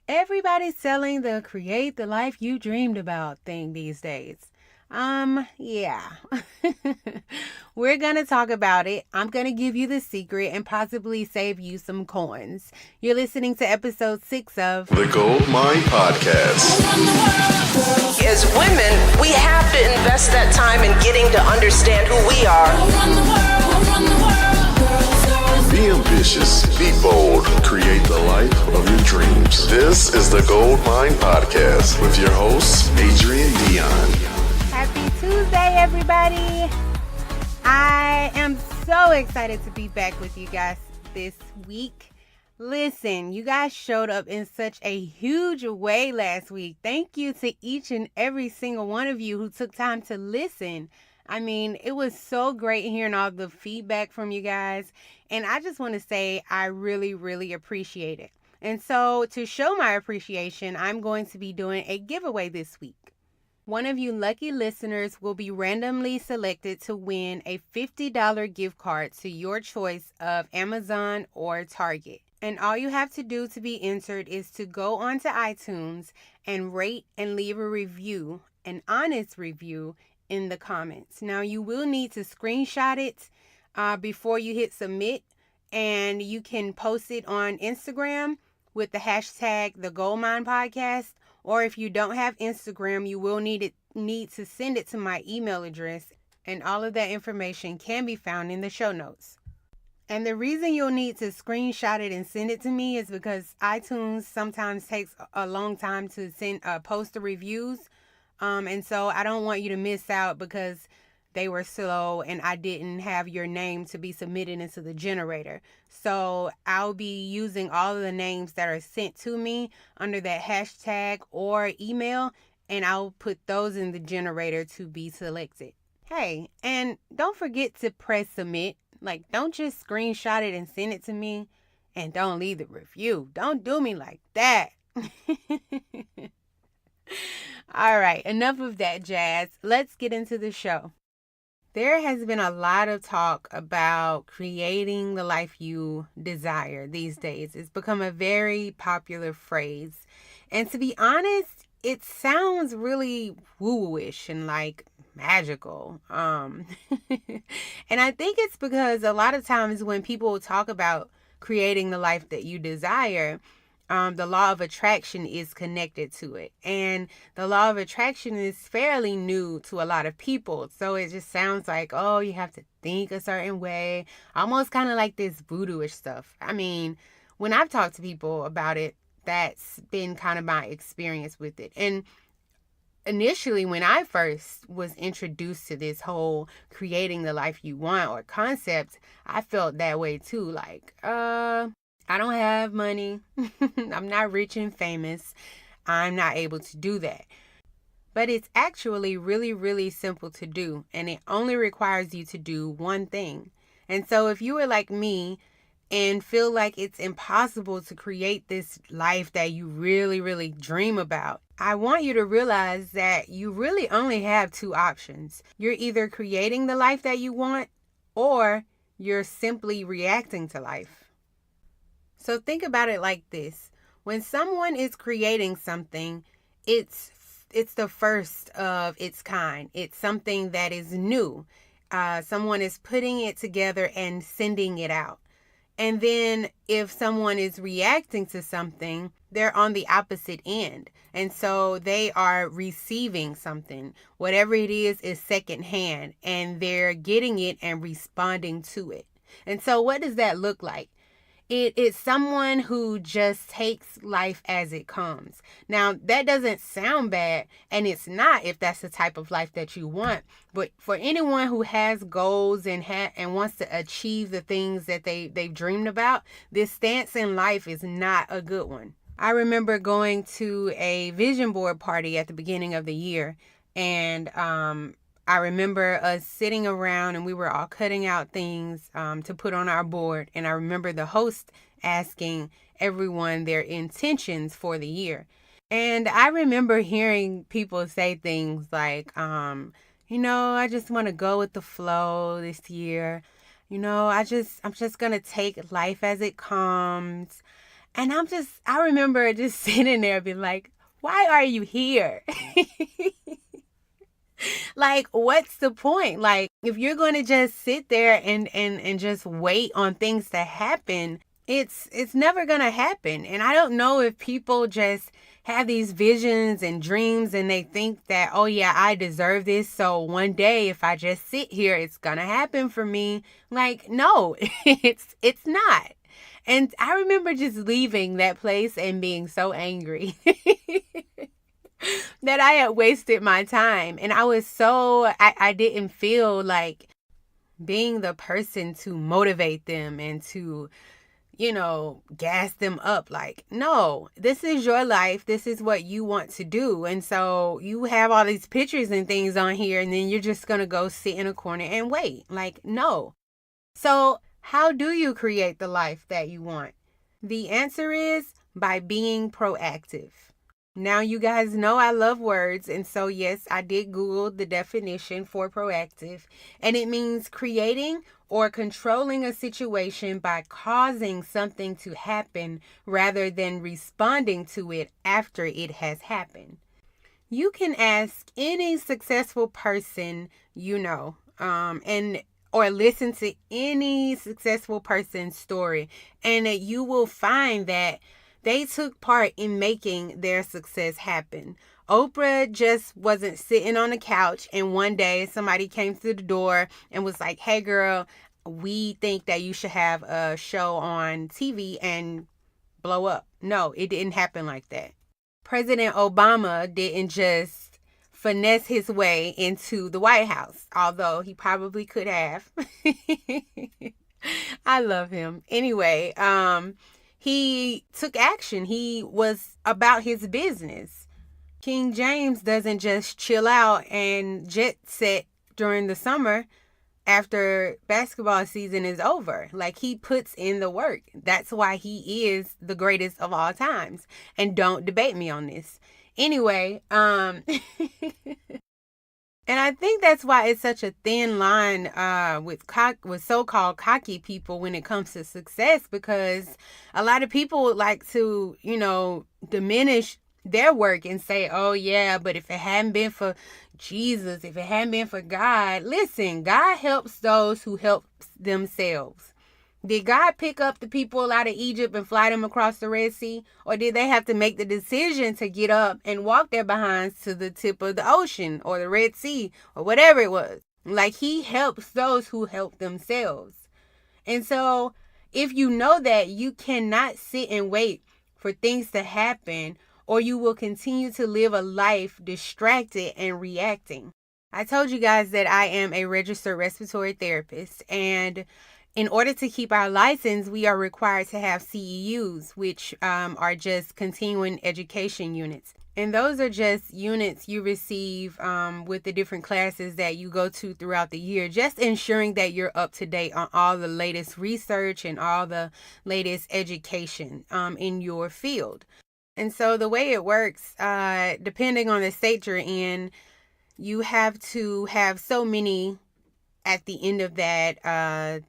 Everybody's selling the create the life you dreamed about thing these days. Yeah. We're gonna talk about it. I'm gonna give you the secret and possibly save you some coins. You're listening to episode 6 of The Gold Mine Podcast. As women, we have to invest that time in getting to understand who we are. Be ambitious, be bold, create the life of your dreams. This is the Gold Mine Podcast with your host, Adrian Dion. Happy Tuesday, everybody. I am so excited to be back with you guys this week. Listen, you guys showed up in such a huge way last week. Thank you to each and every single one of you who took time to listen. I mean, it was so great hearing all the feedback from you guys. And I just want to say I really, really appreciate it. And so to show my appreciation, I'm going to be doing a giveaway this week. One of you lucky listeners will be randomly selected to win a $50 gift card to your choice of Amazon or Target. And all you have to do to be entered is to go onto iTunes and rate and leave a review, an honest review, in the comments. Now, you will need to screenshot it before you hit submit, and you can post it on Instagram with the hashtag The Gold Mine Podcast. Or if you don't have Instagram, you will need to send it to my email address, and all of that information can be found in the show notes. And the reason you'll need to screenshot it and send it to me is because iTunes sometimes takes a long time to post the reviews. And so I don't want you to miss out because they were slow and I didn't have your name to be submitted into the generator. So I'll be using all of the names that are sent to me under that hashtag or email, and I'll put those in the generator to be selected. Hey, and don't forget to press submit. Like, don't just screenshot it and send it to me, and don't leave the review. Don't do me like that. All right, enough of that jazz. Let's get into the show. There has been a lot of talk about creating the life you desire these days. It's become a very popular phrase. And to be honest, it sounds really woo-ish and like magical. And I think it's because a lot of times when people talk about creating the life that you desire, the law of attraction is connected to it. And the law of attraction is fairly new to a lot of people. So it just sounds like, oh, you have to think a certain way. Almost kind of like this voodoo-ish stuff. I mean, when I've talked to people about it, that's been kind of my experience with it. And initially, when I first was introduced to this whole creating the life you want or concept, I felt that way too. Like, I don't have money. I'm not rich and famous. I'm not able to do that. But it's actually really, really simple to do. And it only requires you to do one thing. And so if you are like me and feel like it's impossible to create this life that you really, really dream about, I want you to realize that you really only have two options. You're either creating the life that you want, or you're simply reacting to life. So think about it like this. When someone is creating something, it's the first of its kind. It's something that is new. Someone is putting it together and sending it out. And then if someone is reacting to something, they're on the opposite end. And so they are receiving something. Whatever it is secondhand. And they're getting it and responding to it. And so what does that look like? It is someone who just takes life as it comes. Now, that doesn't sound bad, and it's not if that's the type of life that you want. But for anyone who has goals and wants to achieve the things that they've dreamed about, this stance in life is not a good one. I remember going to a vision board party at the beginning of the year, and I remember us sitting around and we were all cutting out things to put on our board. And I remember the host asking everyone their intentions for the year. And I remember hearing people say things like, I just want to go with the flow this year. I'm just going to take life as it comes. And I remember just sitting there being like, why are you here? Like, what's the point? Like, if you're going to just sit there and just wait on things to happen, it's never going to happen. And I don't know if people just have these visions and dreams and they think that, oh yeah, I deserve this. So one day if I just sit here, it's going to happen for me. Like, no, it's not. And I remember just leaving that place and being so angry that I had wasted my time. And I didn't feel like being the person to motivate them and to, gas them up. Like, no, this is your life. This is what you want to do. And so you have all these pictures and things on here, and then you're just going to go sit in a corner and wait. Like, no. So how do you create the life that you want? The answer is by being proactive. Now, you guys know I love words, and so yes, I did Google the definition for proactive, and it means creating or controlling a situation by causing something to happen rather than responding to it after it has happened. You can ask any successful person and or listen to any successful person's story, and that you will find that they took part in making their success happen. Oprah just wasn't sitting on the couch and one day somebody came through the door and was like, hey girl, we think that you should have a show on TV and blow up. No, it didn't happen like that. President Obama didn't just finesse his way into the White House, although he probably could have. I love him. Anyway, he took action. He was about his business. King James doesn't just chill out and jet set during the summer after basketball season is over. Like, he puts in the work. That's why he is the greatest of all times. And don't debate me on this. Anyway, and I think that's why it's such a thin line with so-called cocky people when it comes to success, because a lot of people would like to, diminish their work and say, oh yeah, but if it hadn't been for Jesus, if it hadn't been for God, listen, God helps those who help themselves. Did God pick up the people out of Egypt and fly them across the Red Sea? Or did they have to make the decision to get up and walk their behinds to the tip of the ocean or the Red Sea or whatever it was? Like, he helps those who help themselves. And so if you know that, you cannot sit and wait for things to happen, or you will continue to live a life distracted and reacting. I told you guys that I am a registered respiratory therapist, and in order to keep our license, we are required to have CEUs, which are just continuing education units. And those are just units you receive with the different classes that you go to throughout the year, just ensuring that you're up to date on all the latest research and all the latest education in your field. And so the way it works, depending on the state you're in, you have to have so many at the end of that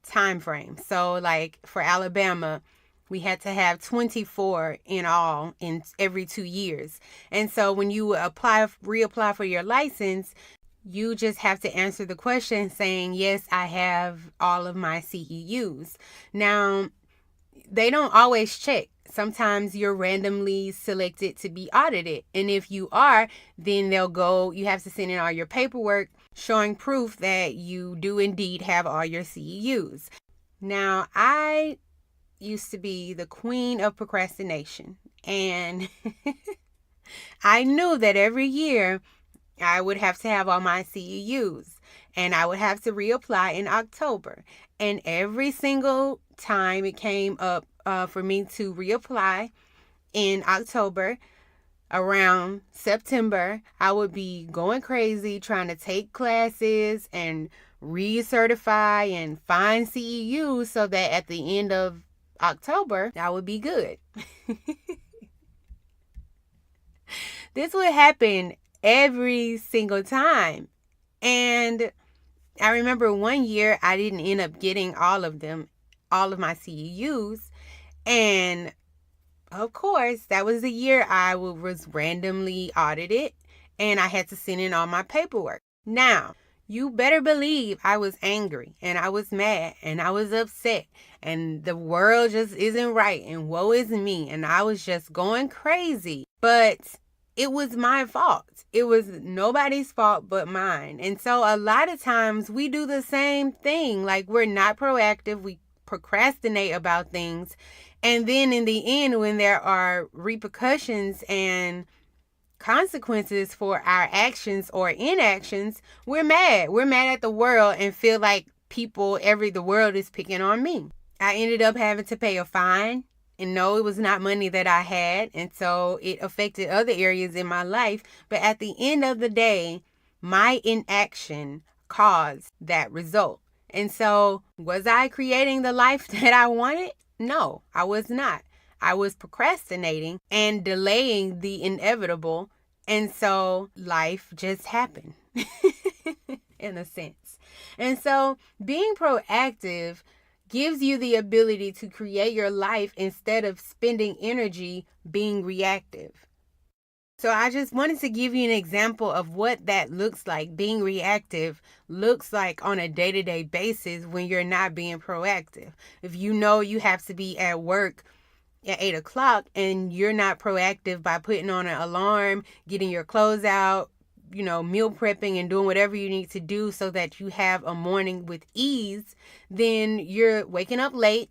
time frame. So like for Alabama, we had to have 24 in all in every 2 years. And so when you reapply for your license, you just have to answer the question saying, yes, I have all of my CEUs. Now, they don't always check. Sometimes you're randomly selected to be audited. And if you are, then you have to send in all your paperwork showing proof that you do indeed have all your CEUs. Now, I used to be the queen of procrastination, and I knew that every year I would have to have all my CEUs, and I would have to reapply in October. And every single time it came up for me to reapply in October, around September, I would be going crazy trying to take classes and recertify and find CEUs so that at the end of October, I would be good. This would happen every single time. And I remember one year I didn't end up getting all of my CEUs. And Of course, that was the year I was randomly audited and I had to send in all my paperwork. Now, you better believe I was angry and I was mad and I was upset and the world just isn't right and woe is me and I was just going crazy. But it was my fault. It was nobody's fault but mine. And so a lot of times we do the same thing. Like, we're not proactive. We procrastinate about things. And then in the end, when there are repercussions and consequences for our actions or inactions, we're mad. We're mad at the world and feel like the world is picking on me. I ended up having to pay a fine. And no, it was not money that I had. And so it affected other areas in my life. But at the end of the day, my inaction caused that result. And so, was I creating the life that I wanted? No, I was not. I was procrastinating and delaying the inevitable. And so life just happened in a sense. And so being proactive gives you the ability to create your life instead of spending energy being reactive. So I just wanted to give you an example of what that looks like. Being reactive looks like on a day-to-day basis when you're not being proactive. If you know you have to be at work at 8 o'clock and you're not proactive by putting on an alarm, getting your clothes out, meal prepping and doing whatever you need to do so that you have a morning with ease, then you're waking up late.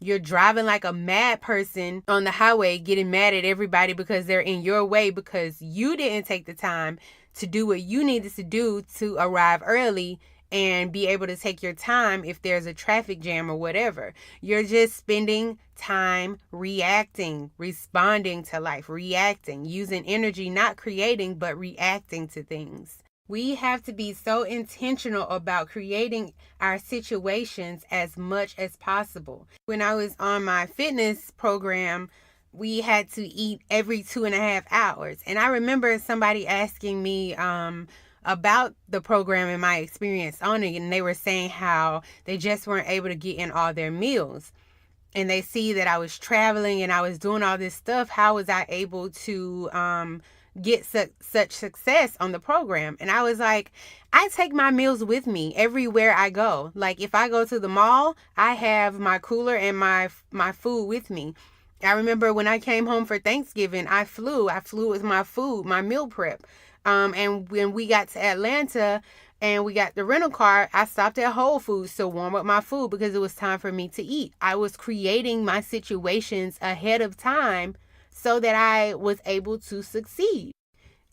You're driving like a mad person on the highway, getting mad at everybody because they're in your way because you didn't take the time to do what you needed to do to arrive early and be able to take your time if there's a traffic jam or whatever. You're just spending time reacting, responding to life, reacting, using energy, not creating, but reacting to things. We have to be so intentional about creating our situations as much as possible. When I was on my fitness program, we had to eat every 2.5 hours. And I remember somebody asking me about the program and my experience on it. And they were saying how they just weren't able to get in all their meals. And they see that I was traveling and I was doing all this stuff. How was I able to get such success on the program? And I was like, I take my meals with me everywhere I go. Like, if I go to the mall, I have my cooler and my food with me. I remember when I came home for Thanksgiving, I flew with my food, my meal prep. And when we got to Atlanta and we got the rental car, I stopped at Whole Foods to warm up my food because it was time for me to eat. I was creating my situations ahead of time so that I was able to succeed.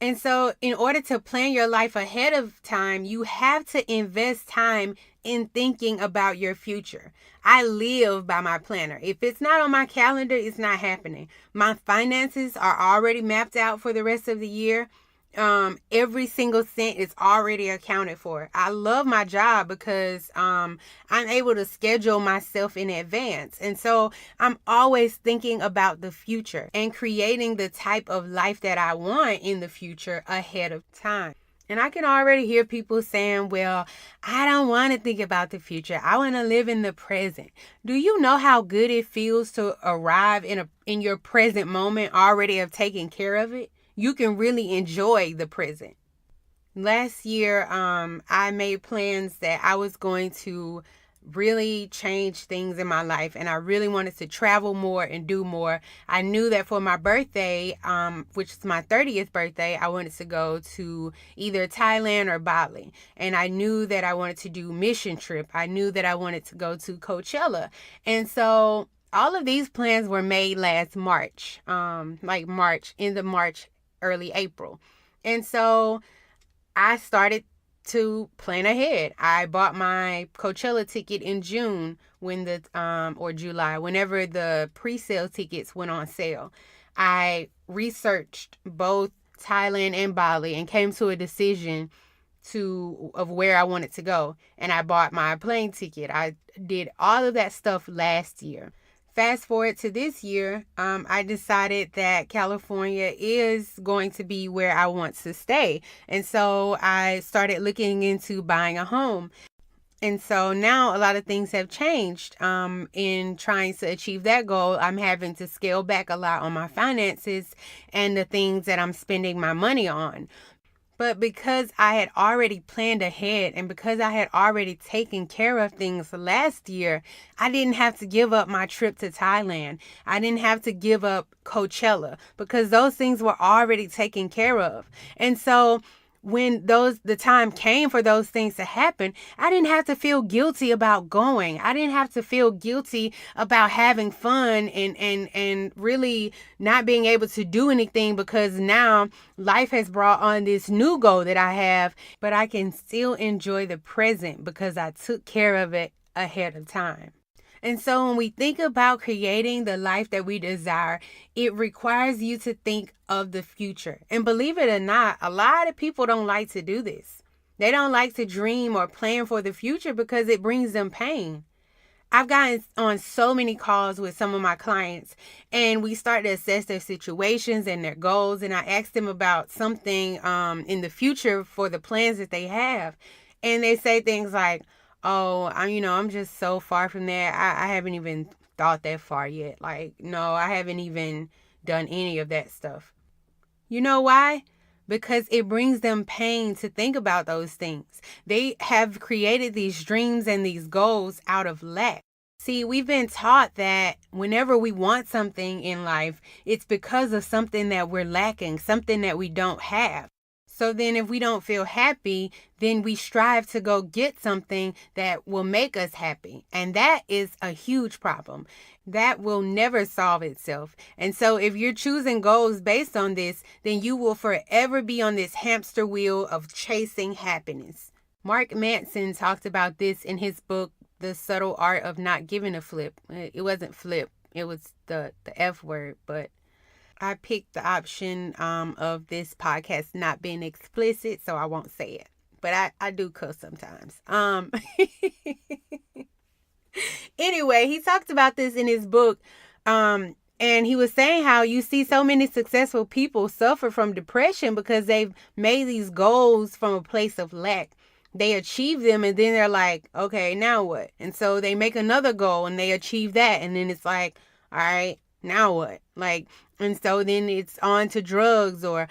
And so in order to plan your life ahead of time, you have to invest time in thinking about your future. I live by my planner. If it's not on my calendar, it's not happening. My finances are already mapped out for the rest of the year. Every single cent is already accounted for. I love my job because I'm able to schedule myself in advance. And so I'm always thinking about the future and creating the type of life that I want in the future ahead of time. And I can already hear people saying, well, I don't want to think about the future. I want to live in the present. Do you know how good it feels to arrive in your present moment, already have taken care of it? You can really enjoy the present. Last year, I made plans that I was going to really change things in my life, and I really wanted to travel more and do more. I knew that for my birthday, which is my 30th birthday, I wanted to go to either Thailand or Bali. And I knew that I wanted to do mission trip. I knew that I wanted to go to Coachella. And so all of these plans were made last March, March, early April. And so I started to plan ahead. I bought my Coachella ticket in June or July, whenever the pre-sale tickets went on sale. I researched both Thailand and Bali and came to a decision of where I wanted to go. And I bought my plane ticket. I did all of that stuff last year. Fast forward to this year, I decided that California is going to be where I want to stay. And so I started looking into buying a home. And so now a lot of things have changed. In trying to achieve that goal, I'm having to scale back a lot on my finances and the things that I'm spending my money on. But because I had already planned ahead and because I had already taken care of things last year, I didn't have to give up my trip to Thailand. I didn't have to give up Coachella because those things were already taken care of. And so when the time came for those things to happen, I didn't have to feel guilty about going. I didn't have to feel guilty about having fun and really not being able to do anything because now life has brought on this new goal that I have, but I can still enjoy the present because I took care of it ahead of time. And so when we think about creating the life that we desire, it requires you to think of the future. And believe it or not, a lot of people don't like to do this. They don't like to dream or plan for the future because it brings them pain. I've gotten on so many calls with some of my clients and we start to assess their situations and their goals. And I ask them about something in the future for the plans that they have. And they say things like, oh, I'm just so far from there. I haven't even thought that far yet. Like, no, I haven't even done any of that stuff. You know why? Because it brings them pain to think about those things. They have created these dreams and these goals out of lack. See, we've been taught that whenever we want something in life, it's because of something that we're lacking, something that we don't have. So then if we don't feel happy, then we strive to go get something that will make us happy. And that is a huge problem. That will never solve itself. And so if you're choosing goals based on this, then you will forever be on this hamster wheel of chasing happiness. Mark Manson talked about this in his book, The Subtle Art of Not Giving a Flip. It wasn't flip. It was the F word, but I picked the option of this podcast not being explicit, so I won't say it. But I do cuss sometimes. Anyway, he talked about this in his book. And he was saying how you see so many successful people suffer from depression because they've made these goals from a place of lack. They achieve them and then they're like, okay, now what? And so they make another goal and they achieve that. And then it's like, all right, now what? And so then it's on to drugs or,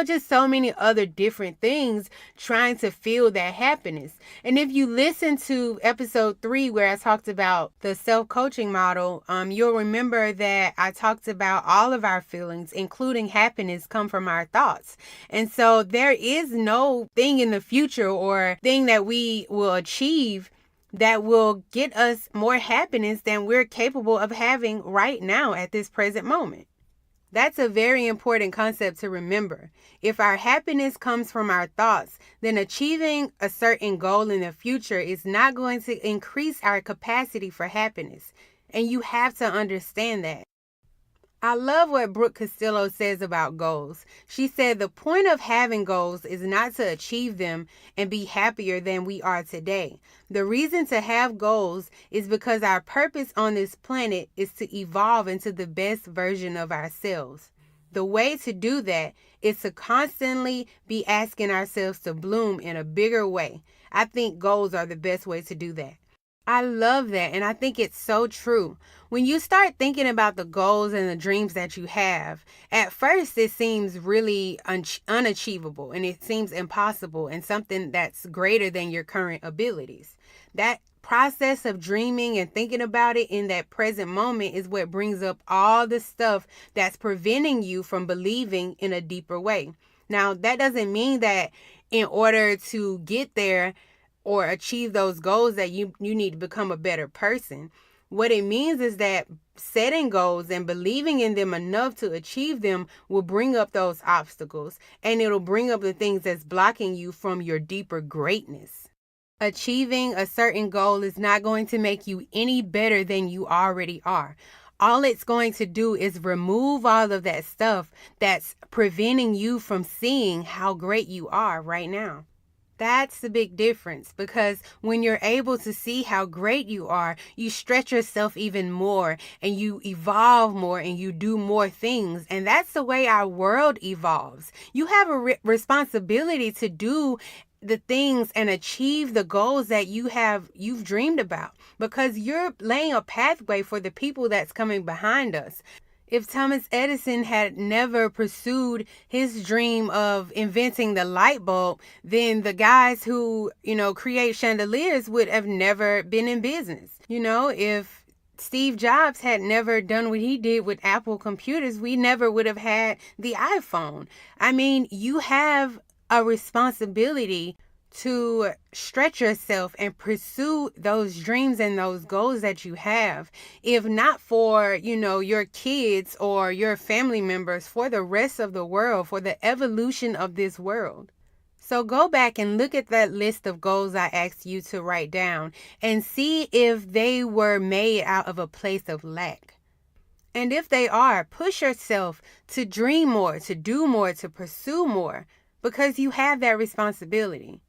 just so many other different things trying to feel that happiness. And if you listen to episode 3 where I talked about the self-coaching model, you'll remember that I talked about all of our feelings, including happiness, come from our thoughts. And so there is no thing in the future or thing that we will achieve that will get us more happiness than we're capable of having right now at this present moment. That's a very important concept to remember. If our happiness comes from our thoughts, then achieving a certain goal in the future is not going to increase our capacity for happiness. And you have to understand that. I love what Brooke Castillo says about goals. She said the point of having goals is not to achieve them and be happier than we are today. The reason to have goals is because our purpose on this planet is to evolve into the best version of ourselves. The way to do that is to constantly be asking ourselves to bloom in a bigger way. I think goals are the best way to do that. I love that, and I think it's so true. When you start thinking about the goals and the dreams that you have, at first it seems really unachievable, and it seems impossible and something that's greater than your current abilities. That process of dreaming and thinking about it in that present moment is what brings up all the stuff that's preventing you from believing in a deeper way. Now, that doesn't mean that in order to get there, or achieve those goals that you need to become a better person. What it means is that setting goals and believing in them enough to achieve them will bring up those obstacles and it'll bring up the things that's blocking you from your deeper greatness. Achieving a certain goal is not going to make you any better than you already are. All it's going to do is remove all of that stuff that's preventing you from seeing how great you are right now. That's the big difference, because when you're able to see how great you are, you stretch yourself even more and you evolve more and you do more things. And that's the way our world evolves. You have a responsibility to do the things and achieve the goals that you've dreamed about, because you're laying a pathway for the people that's coming behind us. If Thomas Edison had never pursued his dream of inventing the light bulb, then the guys who, create chandeliers would have never been in business. If Steve Jobs had never done what he did with Apple computers, we never would have had the iPhone. I mean, you have a responsibility to stretch yourself and pursue those dreams and those goals that you have. If not for, your kids or your family members, for the rest of the world, for the evolution of this world. So go back and look at that list of goals I asked you to write down and see if they were made out of a place of lack. And if they are, push yourself to dream more, to do more, to pursue more, because you have that responsibility.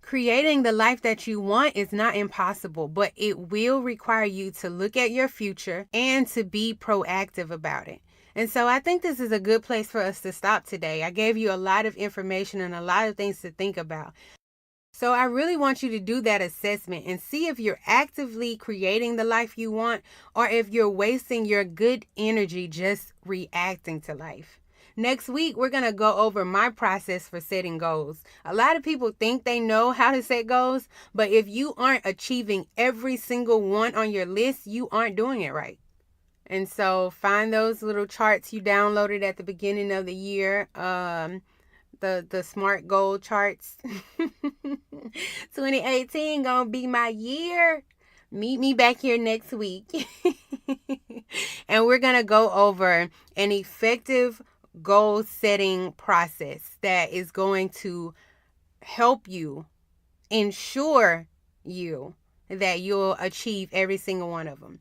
Creating the life that you want is not impossible, but it will require you to look at your future and to be proactive about it. And so I think this is a good place for us to stop today. I gave you a lot of information and a lot of things to think about. So I really want you to do that assessment and see if you're actively creating the life you want, or if you're wasting your good energy just reacting to life. Next week, we're going to go over my process for setting goals. A lot of people think they know how to set goals, but if you aren't achieving every single one on your list, you aren't doing it right. And so find those little charts you downloaded at the beginning of the year, the SMART goal charts. 2018 gonna be my year. Meet me back here next week. And we're going to go over an effective goal setting process that is going to help you ensure that you'll achieve every single one of them.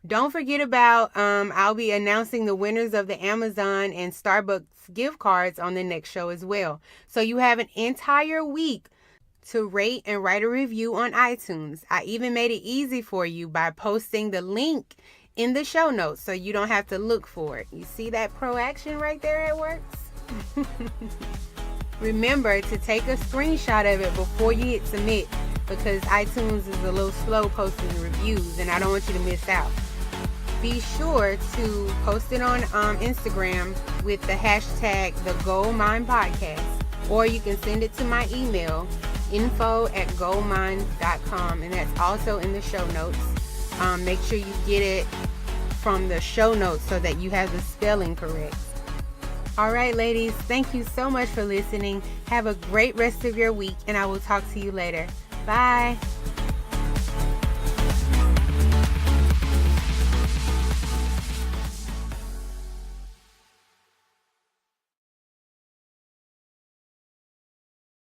Don't forget about I'll be announcing the winners of the Amazon and Starbucks gift cards on the next show as well. So you have an entire week to rate and write a review on iTunes. I even made it easy for you by posting the link in the show notes so you don't have to look for it. You see that pro action right there? It works. Remember to take a screenshot of it before you hit submit, because iTunes is a little slow posting reviews and I don't want you to miss out. Be sure to post it on Instagram with the hashtag The Gold Mind Podcast, or you can send it to my email, info@goldmind.com, and that's also in the show notes. Make sure you get it from the show notes so that you have the spelling correct. All right, ladies, thank you so much for listening. Have a great rest of your week, and I will talk to you later. Bye.